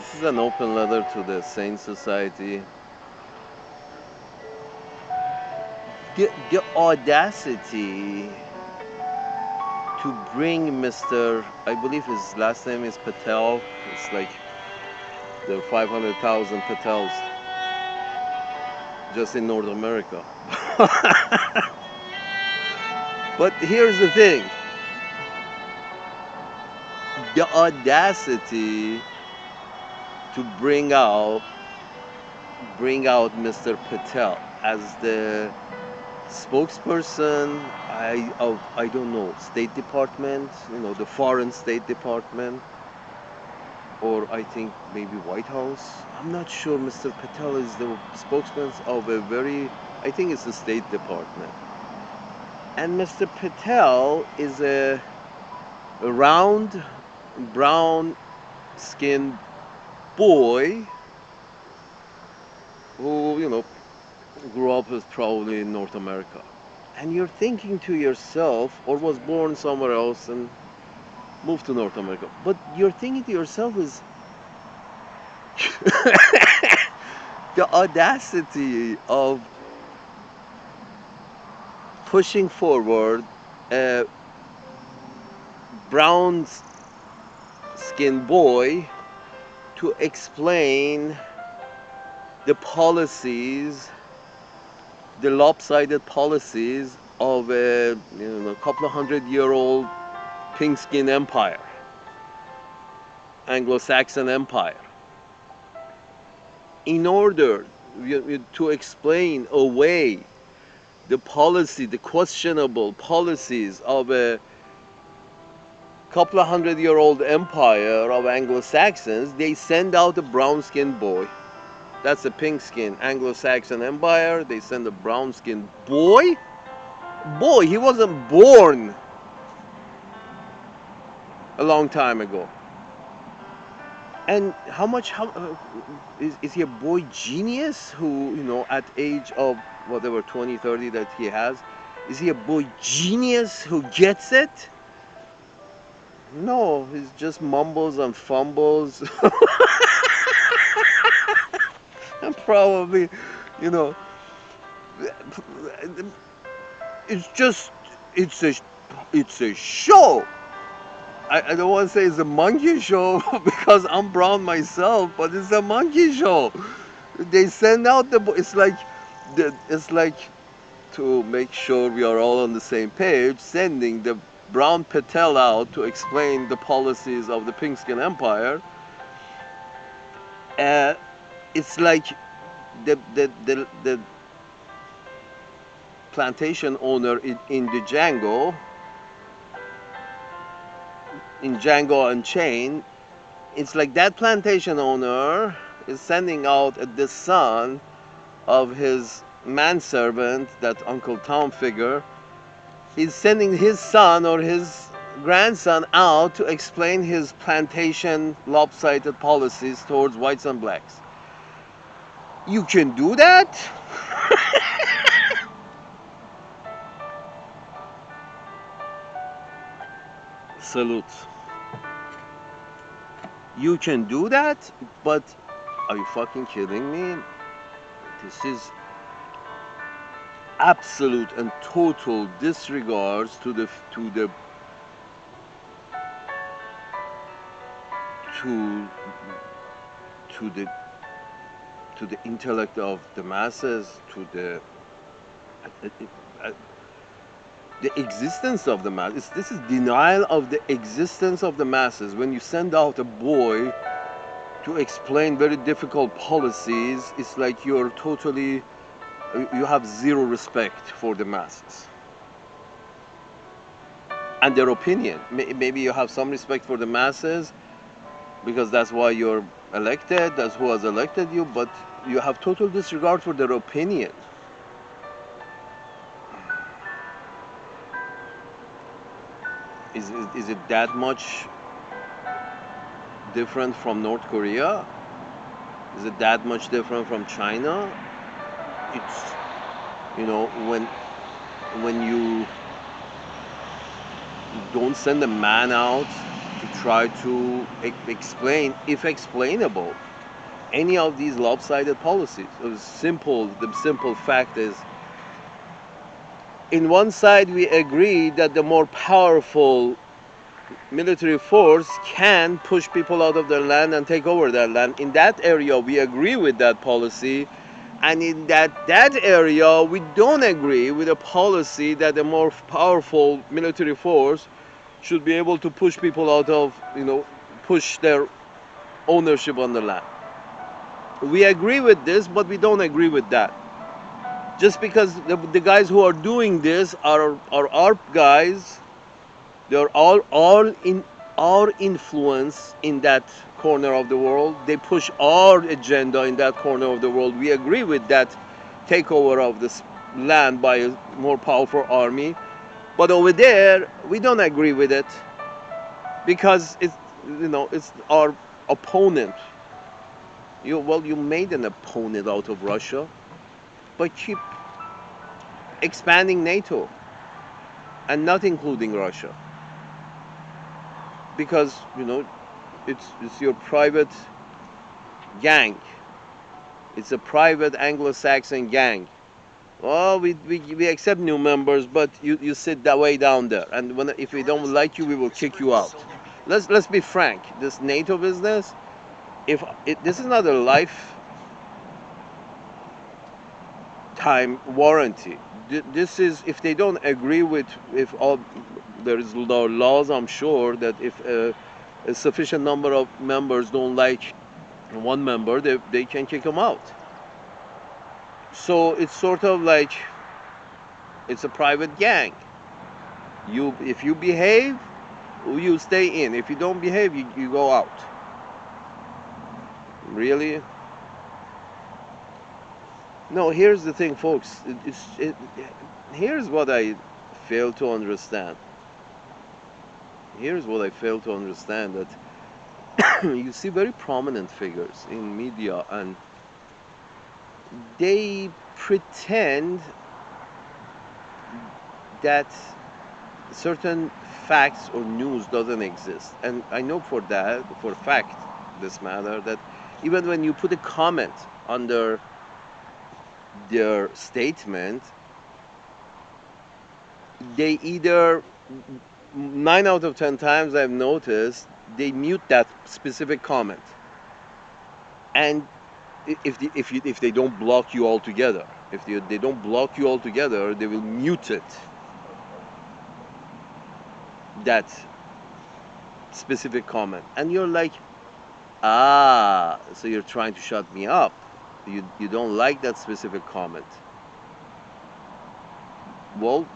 This is an open letter to the Sane Society. The audacity to bring Mr. I believe his last name is Patel. It's like there are 500,000 Patels just in North America. But here's the thing, the audacity to bring out Mr. Patel as the spokesperson of I don't know, State Department, the Foreign State Department, or I think maybe White House. I'm not sure. Mr. Patel is the spokesman of a very, I think it's the State Department. And Mr. Patel is a round, brown skinned boy who, grew up as probably in North America. And you're thinking to yourself, or was born somewhere else and moved to North America. But you're thinking to yourself is the audacity of pushing forward a brown skinned boy to explain the policies, the lopsided policies of a couple of 100-year-old pink skin empire, Anglo-Saxon empire, in order to explain away the questionable policies of a couple of 100-year-old empire of Anglo-Saxons. They send out a brown-skinned boy. That's a pink-skinned Anglo-Saxon empire. They send a brown-skinned boy. Boy, he wasn't born a long time ago. And is he a boy genius who, at age of whatever 20, 30 that he has, is he a boy genius who gets it? No, he's just mumbles and fumbles. And probably, you know, it's just, it's a, it's a show. I don't want to say it's a monkey show because I'm brown myself, but it's a monkey show. They send out it's like, to make sure we are all on the same page, sending the brown Patel out to explain the policies of the pink skin empire. It's like the plantation owner in Django Unchained. It's like that plantation owner is sending out the son of his manservant, that Uncle Tom figure. He's sending his son or his grandson out to explain his plantation lopsided policies towards whites and blacks. You can do that? Salute. You can do that, but are you fucking kidding me? This is absolute and total disregards to to the to the intellect of the masses, to the existence of the masses. This is denial of the existence of the masses. When you send out a boy to explain very difficult policies, it's like you have zero respect for the masses and their opinion. Maybe you have some respect for the masses because that's why you're elected, that's who has elected you, but you have total disregard for their opinion. Is it that much different from North Korea? Is it that much different from China? It's, when you don't send a man out to try to explain, if explainable, any of these lopsided policies. The simple fact is, in one side we agree that the more powerful military force can push people out of their land and take over their land. In that area we agree with that policy, and in that area we don't agree with a policy that a more powerful military force should be able to push people out of, push their ownership on the land. We agree with this, but we don't agree with that. Just because the guys who are doing this are our guys, they're all in our influence in that corner of the world. They push our agenda in that corner of the world. We agree with that takeover of this land by a more powerful army. But over there, we don't agree with it because it's our opponent. You made an opponent out of Russia, but keep expanding NATO and not including Russia, because it's your private gang. It's a private Anglo-Saxon gang. Oh, we accept new members, but you sit that way down there, and if we don't like you, we will kick you out. Let's be frank. This NATO business, this is not a lifetime warranty. This is, if they don't agree with, if all there is laws, I'm sure that if a sufficient number of members don't like one member, they can kick him out. So it's sort of like it's a private gang. If you behave, you stay in. If you don't behave, you go out. Really? No, here's the thing, folks. Here's what I fail to understand. Here's what I fail to understand, that you see very prominent figures in media, and they pretend that certain facts or news doesn't exist. And I know for a fact, this matter, that even when you put a comment under their statement, they either, 9 out of 10 times I've noticed, they mute that specific comment. And if they don't block you altogether, if they don't block you altogether, they will mute it, that specific comment. And you're like, so you're trying to shut me up. You don't like that specific comment. Well,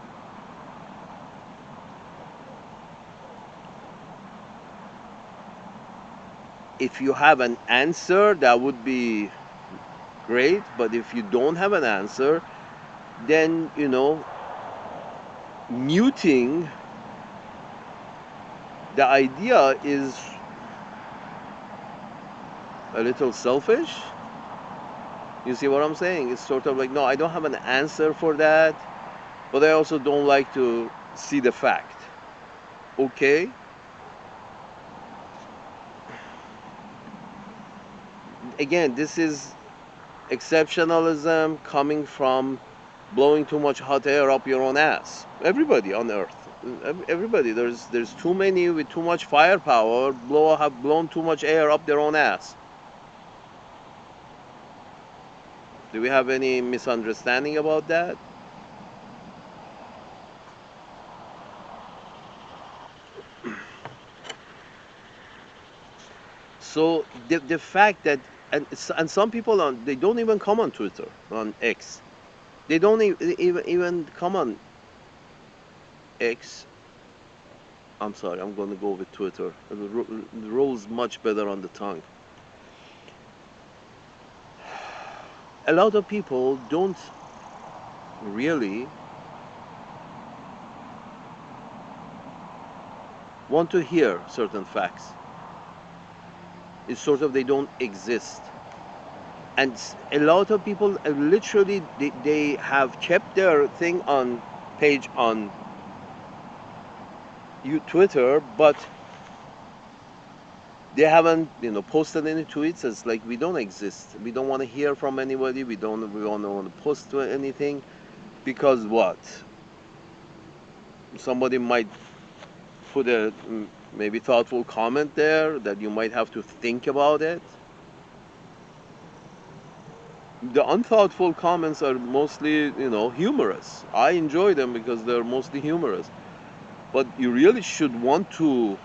if you have an answer, that would be great. But if you don't have an answer, then muting the idea is a little selfish. You see what I'm saying? It's sort of like, no, I don't have an answer for that, but I also don't like to see the fact. Okay? Again, this is exceptionalism coming from blowing too much hot air up your own ass. Everybody on earth. Everybody. There's too many with too much firepower have blown too much air up their own ass. Do we have any misunderstanding about that? So the fact that, and some people they don't even come on Twitter, on X. They don't even come on X. I'm sorry, I'm going to go with Twitter. It rolls much better on the tongue. A lot of people don't really want to hear certain facts. It's sort of, they don't exist. And a lot of people literally, they have kept their thing on page on Twitter, but They haven't, posted any tweets. It's like we don't exist. We don't want to hear from anybody. We don't want to post anything because what? Somebody might put a maybe thoughtful comment there that you might have to think about it. The unthoughtful comments are mostly, humorous. I enjoy them because they're mostly humorous. But you really should want to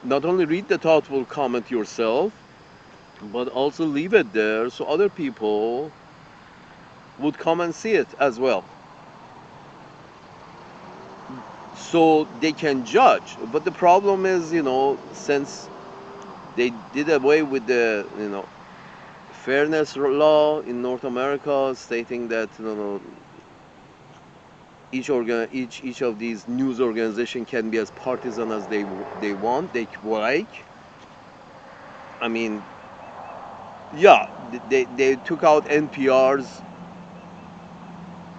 not only read the thoughtful comment yourself, but also leave it there so other people would come and see it as well. So they can judge. But the problem is, since they did away with the, fairness law in North America, stating that, each of these news organization can be as partisan as they want, they like. I mean, yeah, they took out NPR's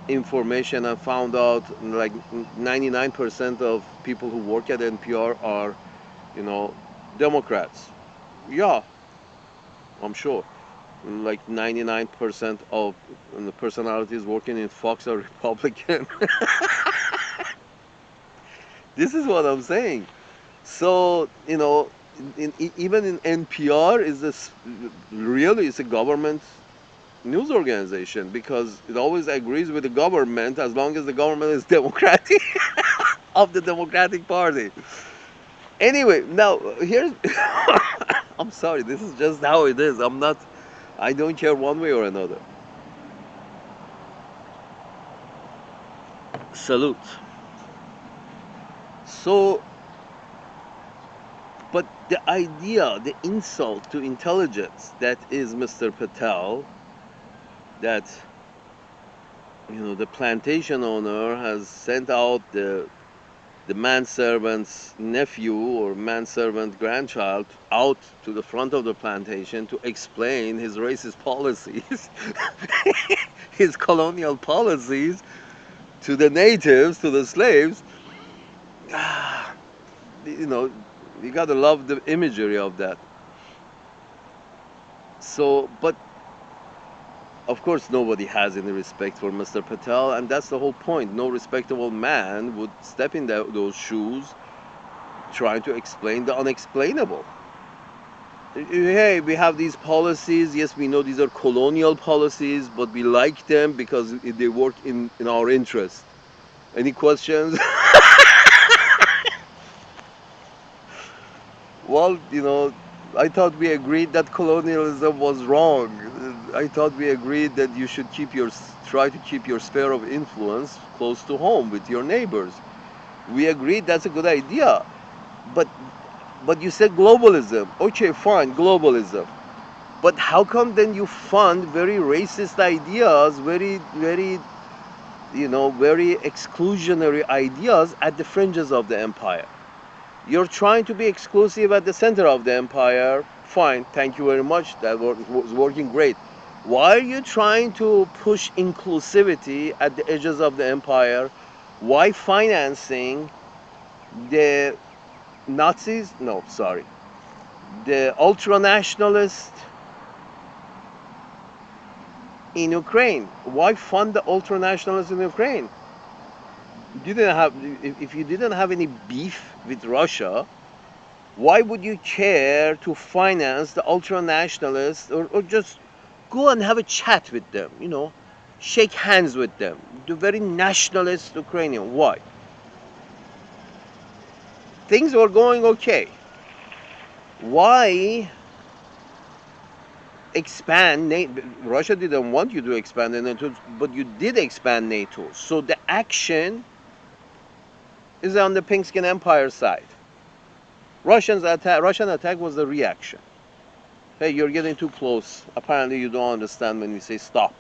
information and found out like 99% of people who work at NPR are, you know, Democrats. Yeah, I'm sure. Like 99% of the personalities working in Fox are Republican. This is what I'm saying. So, even in NPR is this really is a government news organization because it always agrees with the government as long as the government is democratic of the Democratic Party. Anyway, now here's I'm sorry, this is just how it is. I don't care one way or another. Salute. So, but the idea, the insult to intelligence that is Mr. Patel, that the plantation owner has sent out the manservant's nephew or manservant grandchild out to the front of the plantation to explain his racist policies, his colonial policies to the natives, to the slaves. Ah, you know, you gotta love the imagery of that. So, but of course, nobody has any respect for Mr. Patel, and that's the whole point. No respectable man would step in those shoes trying to explain the unexplainable. Hey, we have these policies. Yes, we know these are colonial policies, but we like them because they work in our interest. Any questions? Well, I thought we agreed that colonialism was wrong. I thought we agreed that you should try to keep your sphere of influence close to home with your neighbors. We agreed that's a good idea. But but you said globalism. Okay, fine, globalism. But how come then you fund very racist ideas, very exclusionary ideas at the fringes of the empire? You're trying to be exclusive at the center of the empire. Fine, thank you very much. That was working great. Why are you trying to push inclusivity at the edges of the empire? Why financing the Nazis? No, sorry. The ultra nationalists in Ukraine. Why fund the ultra nationalists in Ukraine? You didn't have, if you didn't have any beef with Russia, why would you care to finance the ultra nationalists or just go and have a chat with them, shake hands with them, the very nationalist Ukrainian? Why? Things were going okay. Why expand NATO? Russia didn't want you to expand NATO, but you did expand NATO. So the action is on the pink skin empire side. Russian attack was the reaction. Hey, you're getting too close. Apparently you don't understand when we say stop.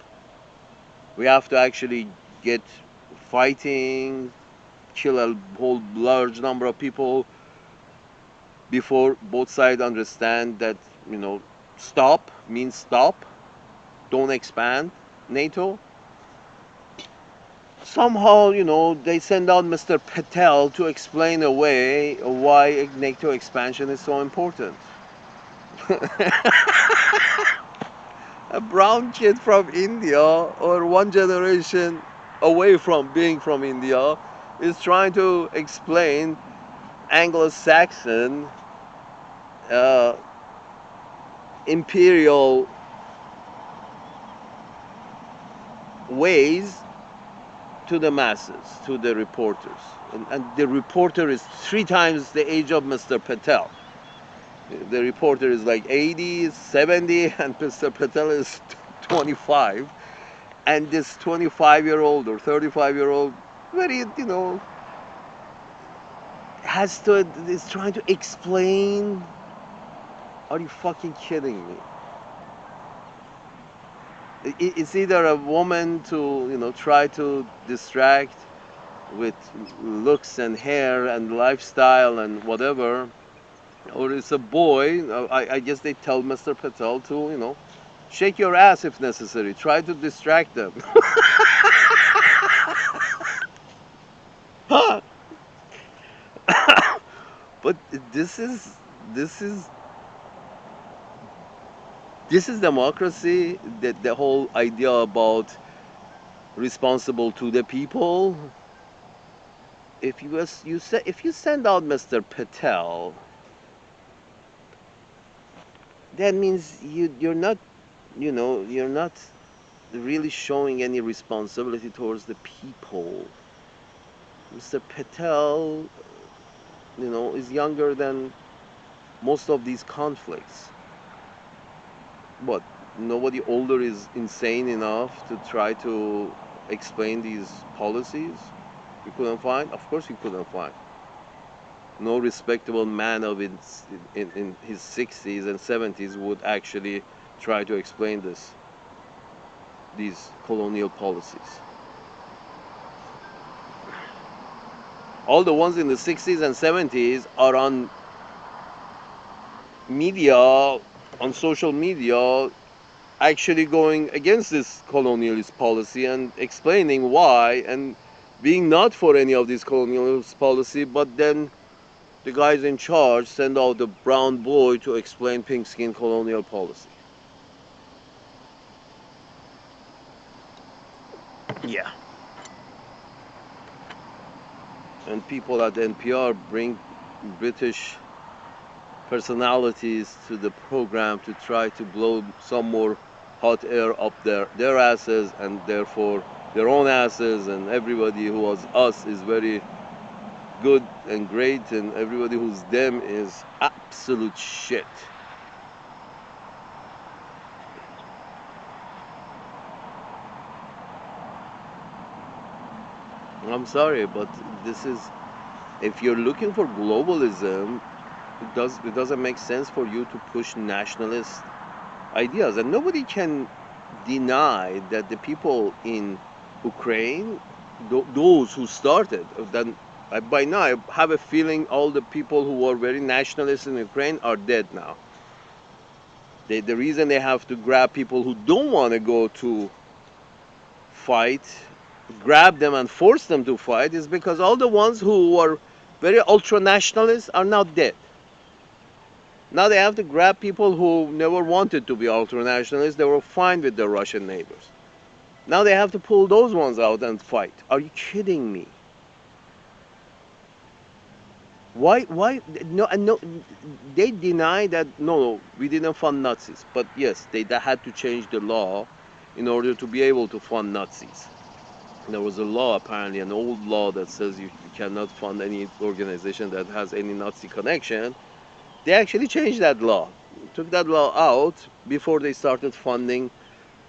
We have to actually get fighting, kill a whole large number of people before both sides understand that, stop means stop. Don't expand NATO. Somehow, they send out Mr. Patel to explain away why NATO expansion is so important. A brown kid from India, or one generation away from being from India, is trying to explain Anglo-Saxon uh, imperial ways to the masses, to the reporters. And the reporter is 3 times the age of Mr. Patel. The reporter is like 80, 70, and Mr. Patel is 25. And this 25-year-old or 35-year-old, very, is trying to explain. Are you fucking kidding me? It's either a woman to, try to distract with looks and hair and lifestyle and whatever, or it's a boy. I guess they tell Mr. Patel to, shake your ass if necessary. Try to distract them. But this is this is democracy. That the whole idea about responsible to the people. If you send out Mr. Patel, that means you're not really showing any responsibility towards the people. Mr. Patel, is younger than most of these conflicts. What? Nobody older is insane enough to try to explain these policies? You couldn't find? Of course you couldn't find. No respectable man in his 60s and 70s would actually try to explain these colonial policies. All the ones in the 60s and 70s are on media, on social media, actually going against this colonialist policy and explaining why, and being not for any of these colonialist policy, but then the guys in charge send out the brown boy to explain pink skin colonial policy. Yeah. And people at NPR bring British personalities to the program to try to blow some more hot air up their asses, and therefore their own asses, and everybody who was us is very good and great, and everybody who's them is absolute shit. I'm sorry, but this is, if you're looking for globalism, it doesn't make sense for you to push nationalist ideas. And nobody can deny that the people in Ukraine, those who started, then by now I have a feeling all the people who were very nationalist in Ukraine are dead now. The reason they have to grab people who don't want to go to fight, grab them and force them to fight, is because all the ones who were very ultra nationalists are now dead. Now they have to grab people who never wanted to be ultra nationalists. They were fine with their Russian neighbors. Now they have to pull those ones out and fight. Are you kidding me? Why? No, no. They deny that. No, we didn't fund Nazis. But yes, they had to change the law in order to be able to fund Nazis. There was a law, apparently, an old law that says you cannot fund any organization that has any Nazi connection. They actually changed that law, took that law out before they started funding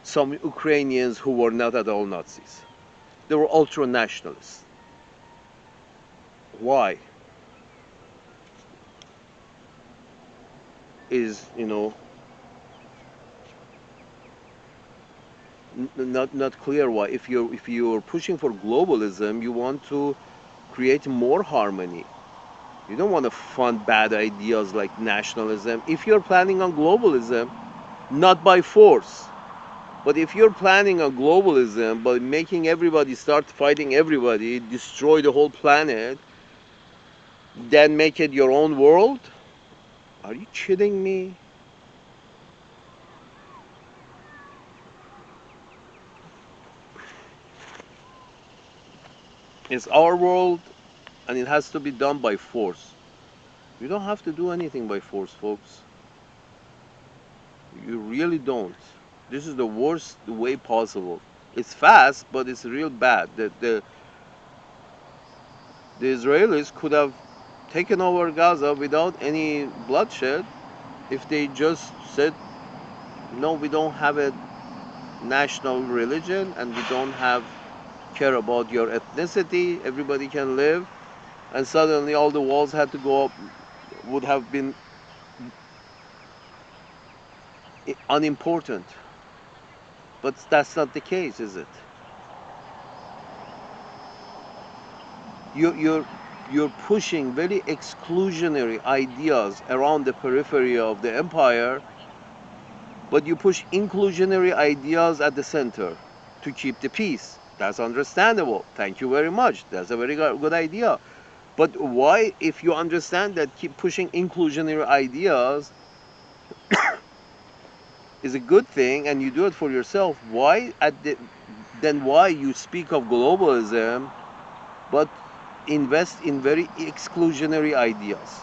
some Ukrainians who were not at all Nazis. They were ultra nationalists. Why? Is, not clear why. If you're pushing for globalism, you want to create more harmony. You don't want to fund bad ideas like nationalism. If you're planning on globalism, not by force. But if you're planning a globalism by making everybody start fighting everybody, destroy the whole planet, then make it your own world, are you kidding me? It's our world, and it has to be done by force. You don't have to do anything by force, folks. You really don't. This is the worst way possible. It's fast, but it's real bad. The Israelis could have taken over Gaza without any bloodshed if they just said, no, we don't have a national religion and we don't have care about your ethnicity, everybody can live, and suddenly all the walls had to go up, would have been unimportant. But that's not the case, is it? You're pushing very exclusionary ideas around the periphery of the empire, but you push inclusionary ideas at the center to keep the peace. That's understandable. Thank you very much. That's a very good idea. But why, if you understand that keep pushing inclusionary ideas is a good thing and you do it for yourself, then why you speak of globalism but invest in very exclusionary ideas?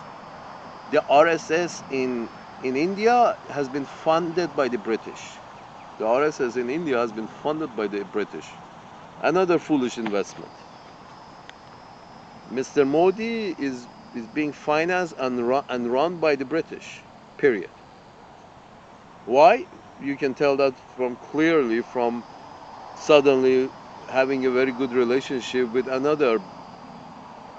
The RSS in India has been funded by the British. The RSS in India has been funded by the British. Another foolish investment. Mr. Modi is being financed and run by the British. Period. Why? You can tell that clearly from suddenly having a very good relationship with another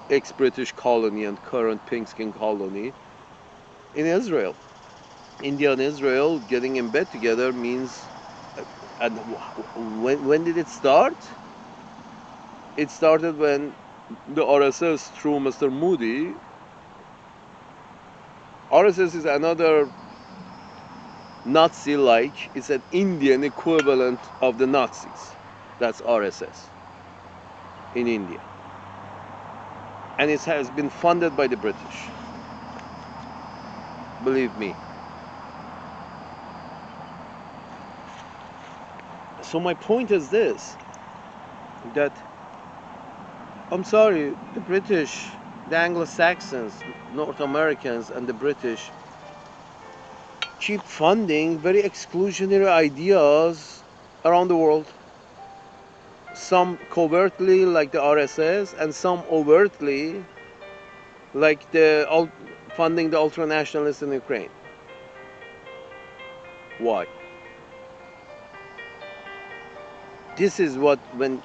ex-British colony and current pink skin colony in Israel. India and Israel getting in bed together means, and when did it start? It started when the RSS, through Mr. Modi, RSS is another Nazi-like, it's an Indian equivalent of the Nazis. That's RSS in India. And it has been funded by the British. Believe me. So my point is this, that I'm sorry, the British, the Anglo-Saxons, North Americans and the British keep funding very exclusionary ideas around the world. Some covertly, like the RSS, and some overtly, like funding the ultranationalists in Ukraine. Why? This is what, when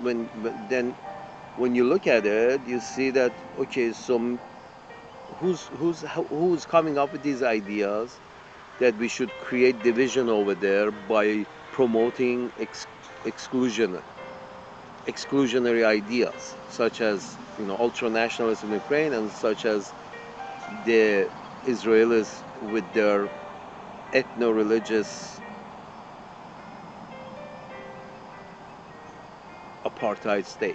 you look at it, you see that, okay, so who's coming up with these ideas that we should create division over there by promoting exclusionary ideas, such as ultranationalists in Ukraine, and such as the Israelis with their ethno-religious apartheid state.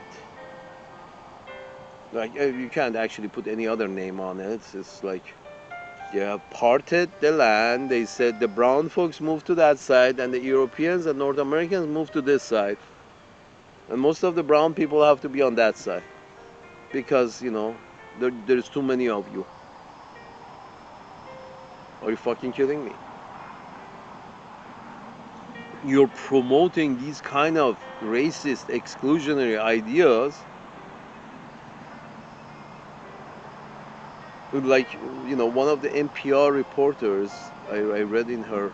Like, you can't actually put any other name on it. It's like they have parted the land. They said the brown folks moved to that side, and the Europeans and North Americans moved to this side. And most of the brown people have to be on that side because there's too many of you. Are you fucking kidding me? You're promoting these kind of racist, exclusionary ideas. Like, one of the NPR reporters, I read in her,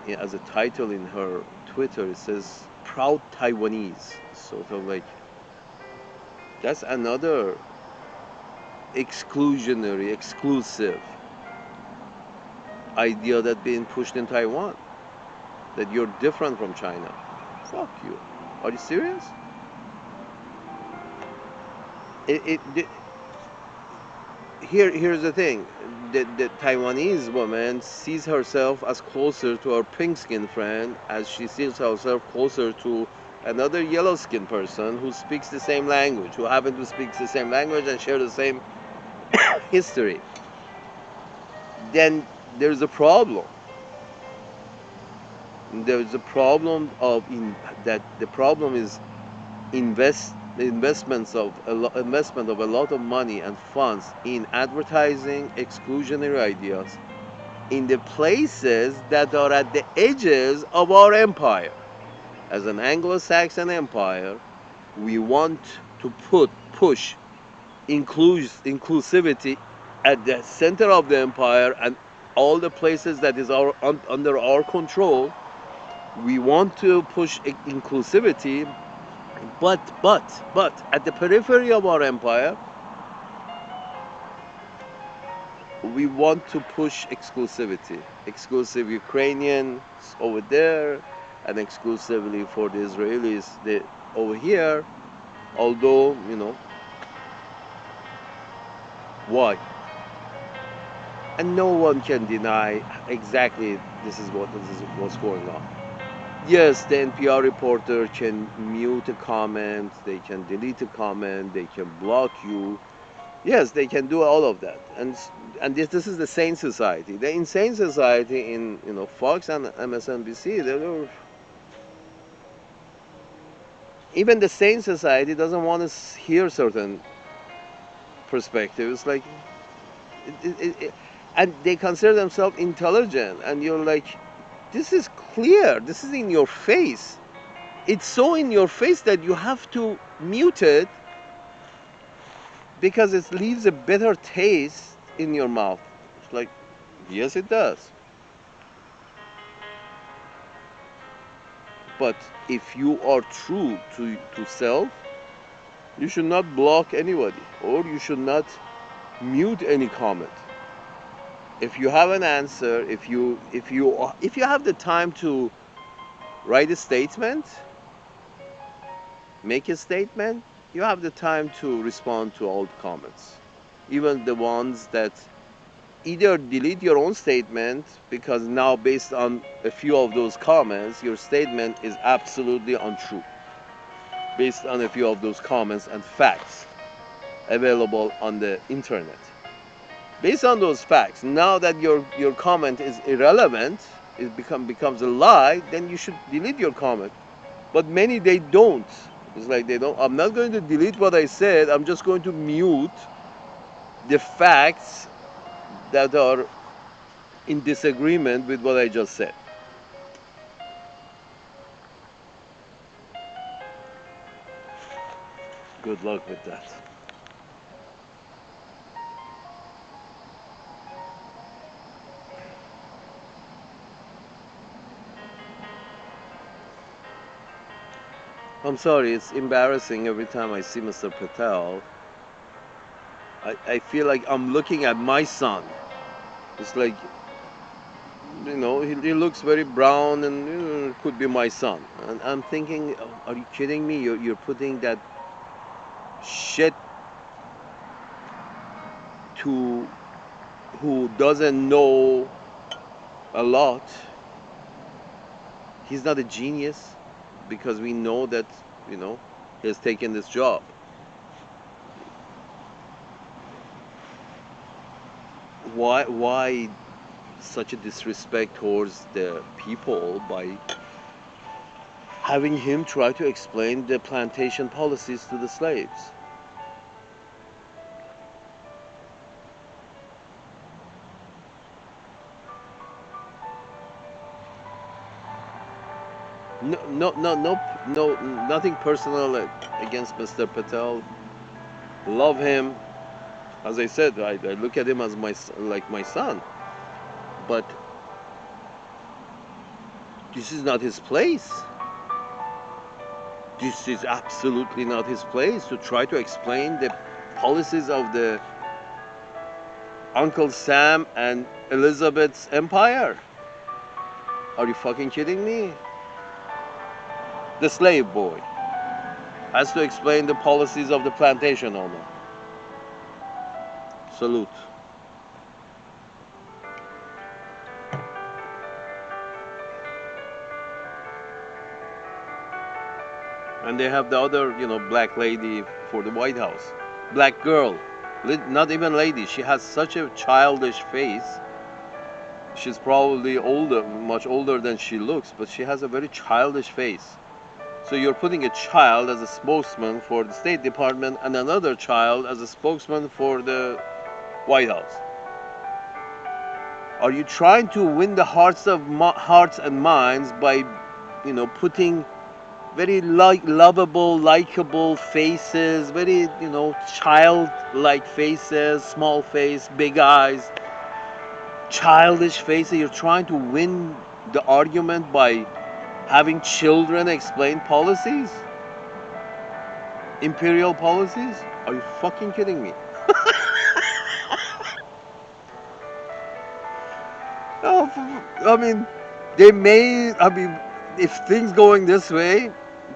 as a title in her Twitter, it says, "Proud Taiwanese." Sort of like, that's another exclusionary, exclusive idea that's being pushed in Taiwan. That you're different from China. Fuck you. Are you serious? It, it here's the thing. The Taiwanese woman sees herself as closer to her pink skinned friend as she sees herself closer to another yellow skinned person who speaks the same language, who happen to speak the same language and share the same history. Then there's a problem. There's a problem of in that the problem is investment of a lot of money and funds in advertising exclusionary ideas in the places that are at the edges of our empire. As an Anglo-Saxon empire, we want to push inclusivity at the center of the empire and all the places that is under our control. We want to push inclusivity, but at the periphery of our empire, we want to push exclusivity. Exclusive Ukrainians over there, and exclusively for the Israelis over here. Although, why? And no one can deny exactly this is what's going on. Yes, the NPR reporter can mute a comment, they can delete a comment, they can block you. Yes, they can do all of that. And this is the Sane Society. The insane society in Fox and MSNBC. Even the Sane Society doesn't want to hear certain perspectives. Like, and they consider themselves intelligent, and you're like, this is clear. This is in your face. It's so in your face that you have to mute it because it leaves a bitter taste in your mouth. It's like, yes, it does. But if you are true to self, you should not block anybody, or you should not mute any comment. If you have an answer, if you have the time to write a statement, make a statement, you have the time to respond to all the comments, even the ones that either delete your own statement because now based on a few of those comments your statement is absolutely untrue based on a few of those comments and facts available on the internet. Based on those facts, now that your comment is irrelevant, it becomes a lie, then you should delete your comment. But many, they don't. It's like they don't. I'm not going to delete what I said. I'm just going to mute the facts that are in disagreement with what I just said. Good luck with that. I'm sorry, it's embarrassing every time I see Mr. Patel. I feel like I'm looking at my son. It's like, he looks very brown and could be my son. And I'm thinking, oh, are you kidding me? You're putting that shit to who doesn't know a lot. He's not a genius because we know that, he has taken this job. Why such a disrespect towards the people by having him try to explain the plantation policies to the slaves? No, no, no, no, no, nothing personal against Mr. Patel. Love him. As I said, I look at him as like my son. But this is not his place. This is absolutely not his place to try to explain the policies of the Uncle Sam and Elizabeth's empire. Are you fucking kidding me? The slave boy has to explain the policies of the plantation owner. Salute. And they have the other, black lady for the White House. Black girl. Not even lady. She has such a childish face. She's probably older, much older than she looks, but she has a very childish face. So you're putting a child as a spokesman for the State Department and another child as a spokesman for the White House. Are you trying to win the hearts and minds by, putting very lovable, likable faces, very, childlike faces, small face, big eyes, childish faces? You're trying to win the argument by having children explain policies? Imperial policies? Are you fucking kidding me? No, I mean, if things going this way,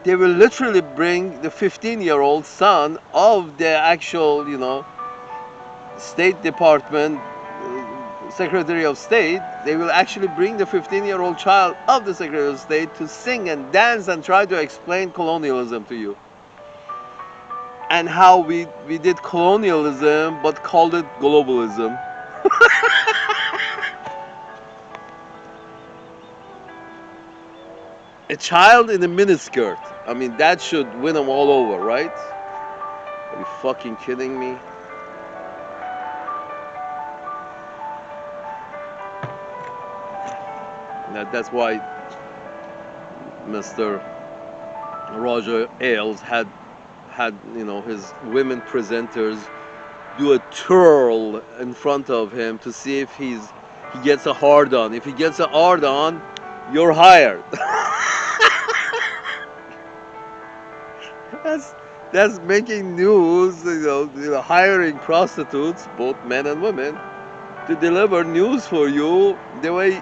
they will literally bring the 15-year-old son of the actual, State Department Secretary of State. They will actually bring the 15-year-old child of the Secretary of State to sing and dance and try to explain colonialism to you. And how we did colonialism but called it globalism. A child in a miniskirt. I mean, that should win them all over, right? Are you fucking kidding me? That's why Mr. Roger Ailes had his women presenters do a twirl in front of him to see if he gets a hard on. If he gets a hard on, you're hired. that's that's making news. Hiring prostitutes, both men and women, to deliver news for you the way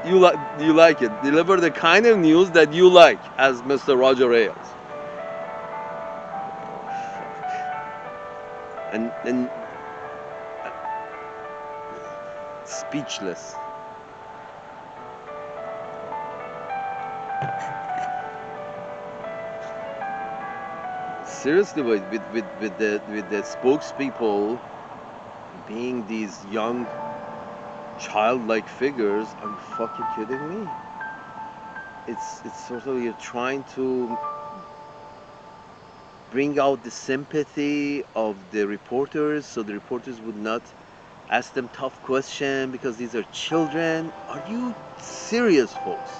you like it. Deliver the kind of news that you like, as Mr. Roger Ailes. And speechless. Seriously, with the spokespeople being these young childlike figures, are you fucking kidding me? It's sort of, you're trying to bring out the sympathy of the reporters so the reporters would not ask them tough questions because these are children. Are you serious, folks?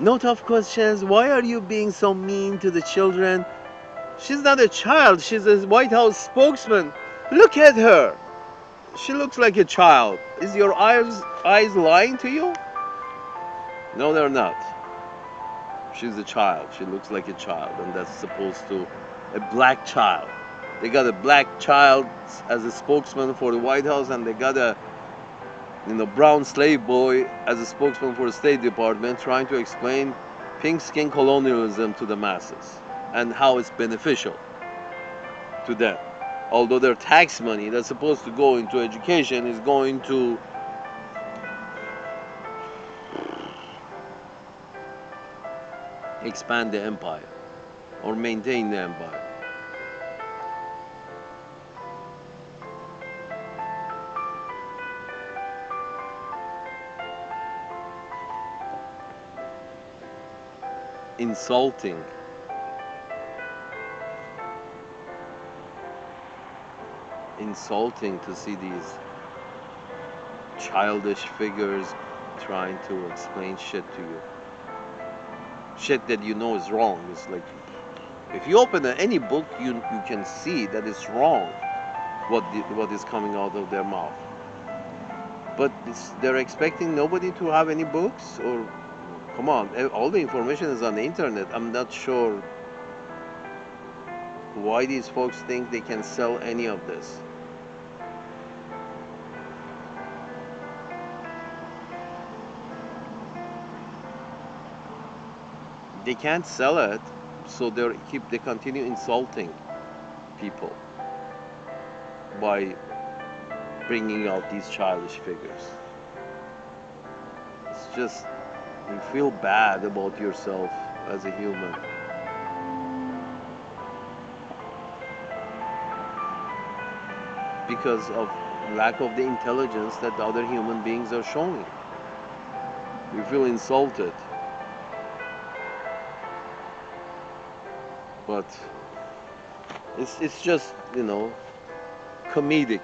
No tough questions. Why are you being so mean to the children? She's not a child. She's a White House spokesman. Look at her. She looks like a child. Is your eyes lying to you? No, they're not. She's a child. She looks like a child, and that's supposed to a black child. They got a black child as a spokesman for the White House, and they got a brown slave boy as a spokesman for the State Department, trying to explain pink skin colonialism to the masses and how it's beneficial to them. Although their tax money that's supposed to go into education is going to expand the empire or maintain the empire. Insulting. Insulting to see these childish figures trying to explain shit to you. Shit that you know is wrong. It's like, if you open any book, you can see that it's wrong what is coming out of their mouth. But they're expecting nobody to have any books? Or come on, all the information is on the internet. I'm not sure why these folks think they can sell any of this. They can't sell it, so they continue insulting. people by bringing out these childish figures. It's just, you feel bad about yourself as a human because of lack of the intelligence that the other human beings are showing. You feel insulted. But it's just, comedic.